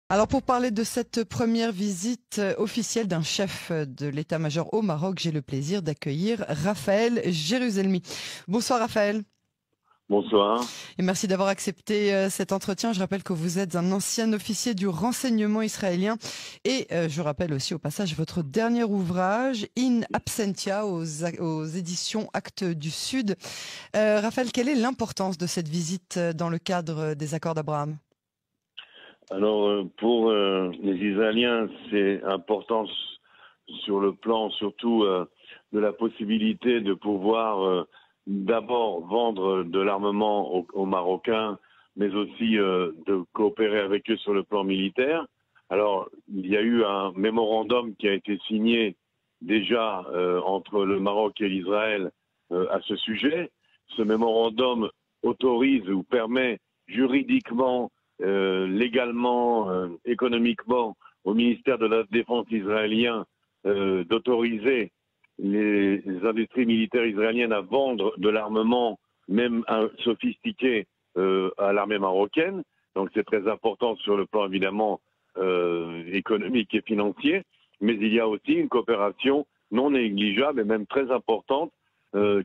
Alors pour parler de cette première visite officielle d'un chef de l'état-major au Maroc, j'ai le plaisir d'accueillir Raphaël Jérusalemi. Bonsoir Raphaël Bonsoir. et merci d'avoir accepté cet entretien. Je rappelle que vous êtes un ancien officier du renseignement israélien et je rappelle aussi au passage votre dernier ouvrage In Absentia aux éditions Actes du Sud. Raphaël, quelle est l'importance de cette visite dans le cadre des accords d'Abraham? Alors, pour les Israéliens, c'est important sur le plan surtout de la possibilité de pouvoir d'abord vendre de l'armement aux Marocains, mais aussi de coopérer avec eux sur le plan militaire. Alors, il y a eu un mémorandum qui a été signé déjà entre le Maroc et l'Israël à ce sujet. Ce mémorandum autorise ou permet juridiquement légalement, économiquement, au ministère de la Défense israélien d'autoriser les industries militaires israéliennes à vendre de l'armement, même sophistiqué, à l'armée marocaine. Donc c'est très important sur le plan évidemment économique et financier. Mais il y a aussi une coopération non négligeable et même très importante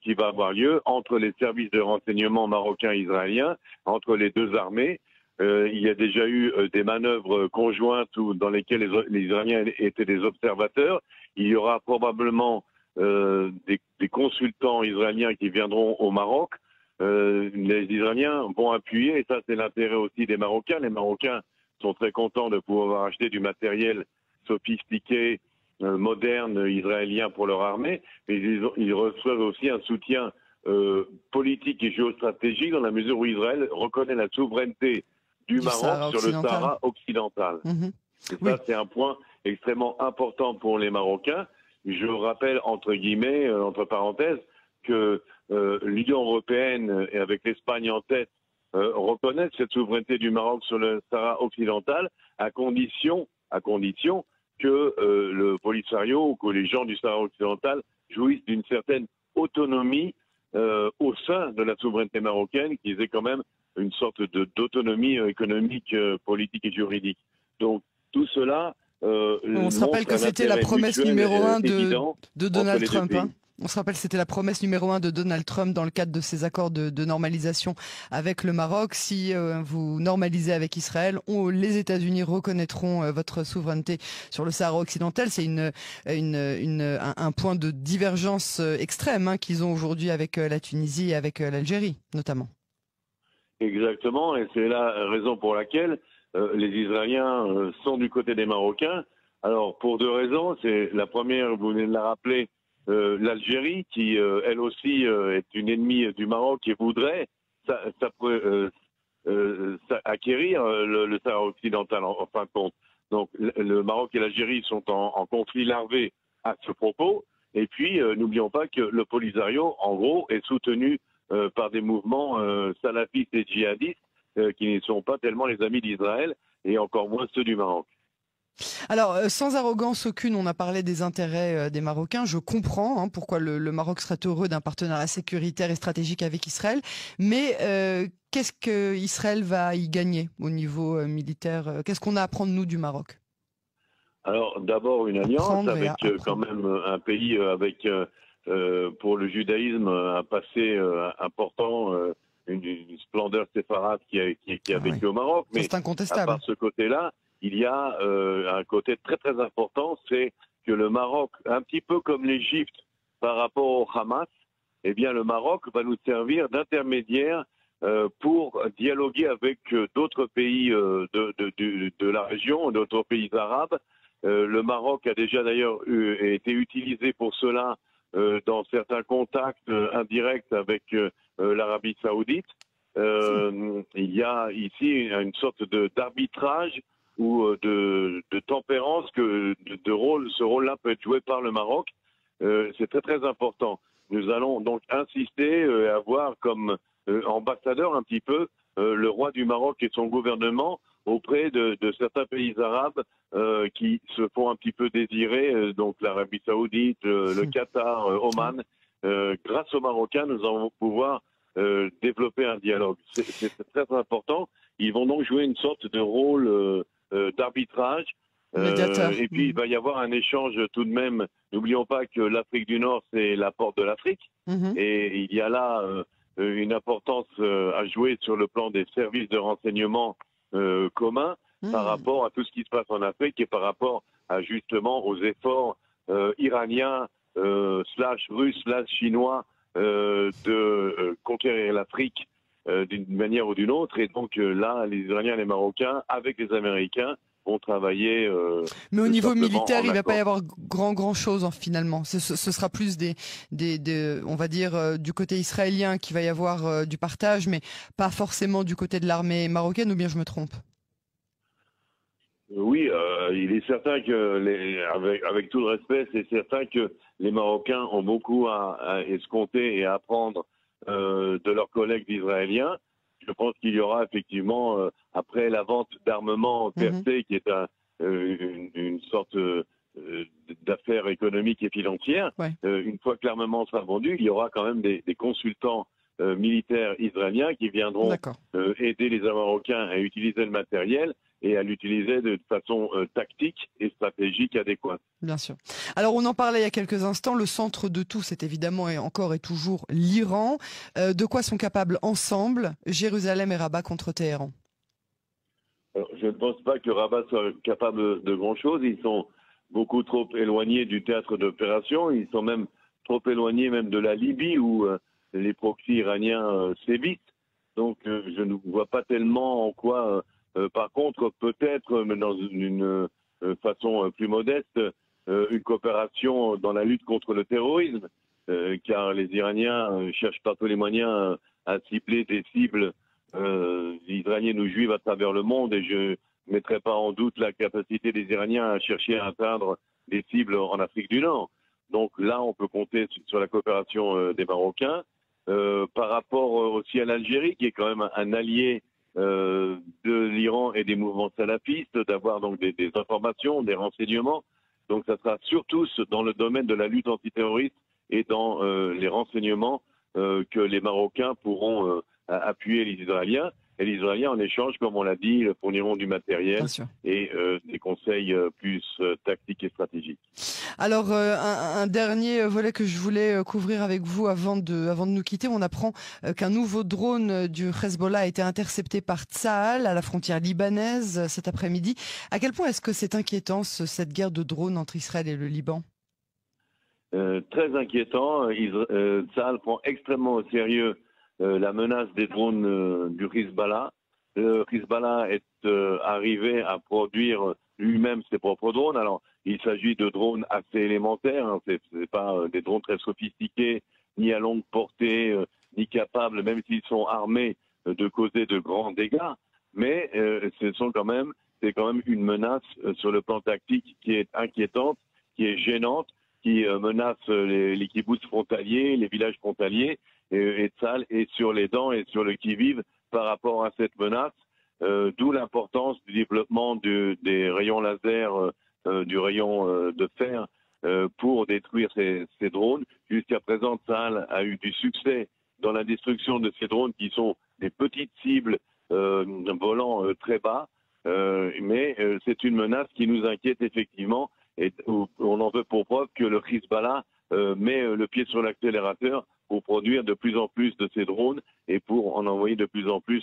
qui va avoir lieu entre les services de renseignement marocains et israéliens, entre les deux armées. Il y a déjà eu des manœuvres conjointes dans lesquelles les Israéliens étaient des observateurs. Il y aura probablement des consultants israéliens qui viendront au Maroc. Les Israéliens vont appuyer, et ça c'est l'intérêt aussi des Marocains. Les Marocains sont très contents de pouvoir acheter du matériel sophistiqué, moderne, israélien pour leur armée, mais ils reçoivent aussi un soutien politique et géostratégique dans la mesure où Israël reconnaît la souveraineté du Du Maroc Sahara sur le occidental. Sahara occidental. Mhm. Et ça, Oui. c'est un point extrêmement important pour les Marocains. Je rappelle, entre guillemets, entre parenthèses, que l'Union européenne, et avec l'Espagne en tête, reconnaissent cette souveraineté du Maroc sur le Sahara occidental à condition que le Polisario ou que les gens du Sahara occidental jouissent d'une certaine autonomie au sein de la souveraineté marocaine, qui est quand même une sorte d'autonomie économique, politique et juridique. Donc tout cela On se rappelle montre que un c'était la intérêt promesse mutuel numéro un évident de entre Donald les deux Trump, hein. pays. On se rappelle que c'était la promesse numéro un de Donald Trump dans le cadre de ces accords de normalisation avec le Maroc. Si vous normalisez avec Israël, les États-Unis reconnaîtront votre souveraineté sur le Sahara occidental. C'est un point de divergence extrême, hein, qu'ils ont aujourd'hui avec la Tunisie et avec l'Algérie, notamment. Exactement, et c'est la raison pour laquelle les Israéliens sont du côté des Marocains. Alors pour deux raisons, c'est la première, vous venez de la rappeler, l'Algérie qui elle aussi est une ennemie du Maroc et voudrait acquérir le Sahara occidental en fin de compte. Donc le Maroc et l'Algérie sont en conflit larvé à ce propos. Et puis n'oublions pas que le Polisario, en gros, est soutenu par des mouvements salafistes et djihadistes qui ne sont pas tellement les amis d'Israël et encore moins ceux du Maroc. Alors, sans arrogance aucune, on a parlé des intérêts des Marocains. Je comprends, hein, pourquoi le Maroc serait heureux d'un partenariat sécuritaire et stratégique avec Israël. Mais qu'est-ce que Israël va y gagner au niveau militaire? Qu'est-ce qu'on a à apprendre, nous, du Maroc? Alors d'abord une alliance Apprendre et à avec quand apprendre. même un pays avec pour le judaïsme un passé important, une splendeur séfarade qui a Ah oui, vécu au Maroc. ça Mais c'est à incontestable. part ce côté-là, il y a un côté très très important, c'est que le Maroc, un petit peu comme l'Égypte par rapport au Hamas, eh bien le Maroc va nous servir d'intermédiaire pour dialoguer avec d'autres pays de la région, d'autres pays arabes. Le Maroc a déjà d'ailleurs été utilisé pour cela dans certains contacts indirects avec l'Arabie saoudite. Il y a ici une sorte d'arbitrage ou de tempérance de rôle. Ce rôle-là peut être joué par le Maroc. C'est très très important. Nous allons donc insister et avoir comme ambassadeur un petit peu le roi du Maroc et son gouvernement auprès de certains pays arabes qui se font un petit peu désirer, donc l'Arabie saoudite, le Qatar, Oui. Oman. Grâce aux Marocains, nous allons pouvoir développer un dialogue. C'est très important. Ils vont donc jouer une sorte de rôle d'arbitrage. Médiateur. Et puis, il va y avoir un échange tout de même. N'oublions pas que l'Afrique du Nord, c'est la porte de l'Afrique. Et il y a là une importance à jouer sur le plan des services de renseignement communs par rapport à tout ce qui se passe en Afrique et par rapport à, justement, aux efforts iraniens, slash russes, slash chinois de conquérir l'Afrique d'une manière ou d'une autre. Et donc là, les Iraniens et les Marocains, avec les Américains, vont travailler. Mais au niveau militaire, il ne va pas y avoir grand chose finalement. Ce sera plus on va dire, du côté israélien qu'il va y avoir du partage, mais pas forcément du côté de l'armée marocaine, ou bien je me trompe? Oui, il est certain que, avec tout le respect, c'est certain que les Marocains ont beaucoup à escompter et à apprendre de leurs collègues israéliens. Je pense qu'il y aura effectivement, après la vente d'armements percés, qui est une sorte d'affaire économique et financière, une fois que l'armement sera vendu, il y aura quand même des consultants militaires israéliens qui viendront aider les Marocains à utiliser le matériel et à l'utiliser de façon tactique et stratégique adéquate. Bien sûr. Alors, on en parlait il y a quelques instants, le centre de tout, c'est évidemment et encore et toujours l'Iran. De quoi sont capables ensemble Jérusalem et Rabat contre Téhéran? Alors, je ne pense pas que Rabat soit capable de grand-chose. Ils sont beaucoup trop éloignés du théâtre d'opération. Ils sont même trop éloignés même de la Libye où les proxys iraniens sévissent. Donc, je ne vois pas tellement en quoi... par contre, peut-être, mais dans une façon plus modeste, une coopération dans la lutte contre le terrorisme, car les Iraniens cherchent par tous les moyens à cibler des cibles israéliennes ou juives à travers le monde, et je ne mettrai pas en doute la capacité des Iraniens à chercher à atteindre des cibles en Afrique du Nord. Donc là, on peut compter sur la coopération des Marocains. Par rapport aussi à l'Algérie, qui est quand même un allié de l'Iran et des mouvements salafistes, d'avoir donc des informations, des renseignements. Donc ça sera surtout dans le domaine de la lutte antiterroriste et dans les renseignements que les Marocains pourront appuyer les Israéliens. Et les Israéliens, en échange, comme on l'a dit, fourniront du matériel et des conseils plus tactiques et stratégiques. Alors, un dernier volet que je voulais couvrir avec vous avant de nous quitter. On apprend qu'un nouveau drone du Hezbollah a été intercepté par Tsahal à la frontière libanaise cet après-midi. À quel point est-ce que c'est inquiétant, cette guerre de drones entre Israël et le Liban? Très inquiétant. Tsahal prend extrêmement au sérieux la menace des drones du Hezbollah. Le Hezbollah est arrivé à produire lui-même ses propres drones. Alors, il s'agit de drones assez élémentaires. Hein. C'est pas des drones très sophistiqués, ni à longue portée, ni capables, même s'ils sont armés, de causer de grands dégâts. Mais c'est quand même une menace sur le plan tactique qui est inquiétante, qui est gênante, qui menace les kibboutz frontaliers, les villages frontaliers. Et Tsahal est sur les dents et sur le qui-vive par rapport à cette menace, d'où l'importance du développement des rayons laser, du rayon de fer pour détruire ces drones. Jusqu'à présent, Tsahal a eu du succès dans la destruction de ces drones qui sont des petites cibles volant très bas, mais c'est une menace qui nous inquiète effectivement et on en veut pour preuve que le Hezbollah met le pied sur l'accélérateur pour produire de plus en plus de ces drones et pour en envoyer de plus en plus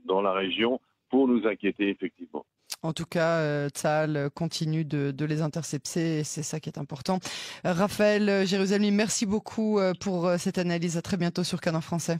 dans la région pour nous inquiéter effectivement. En tout cas, Tsahal continue de les intercepter et c'est ça qui est important. Raphaël Jérusalemi, merci beaucoup pour cette analyse. À très bientôt sur Canard Français.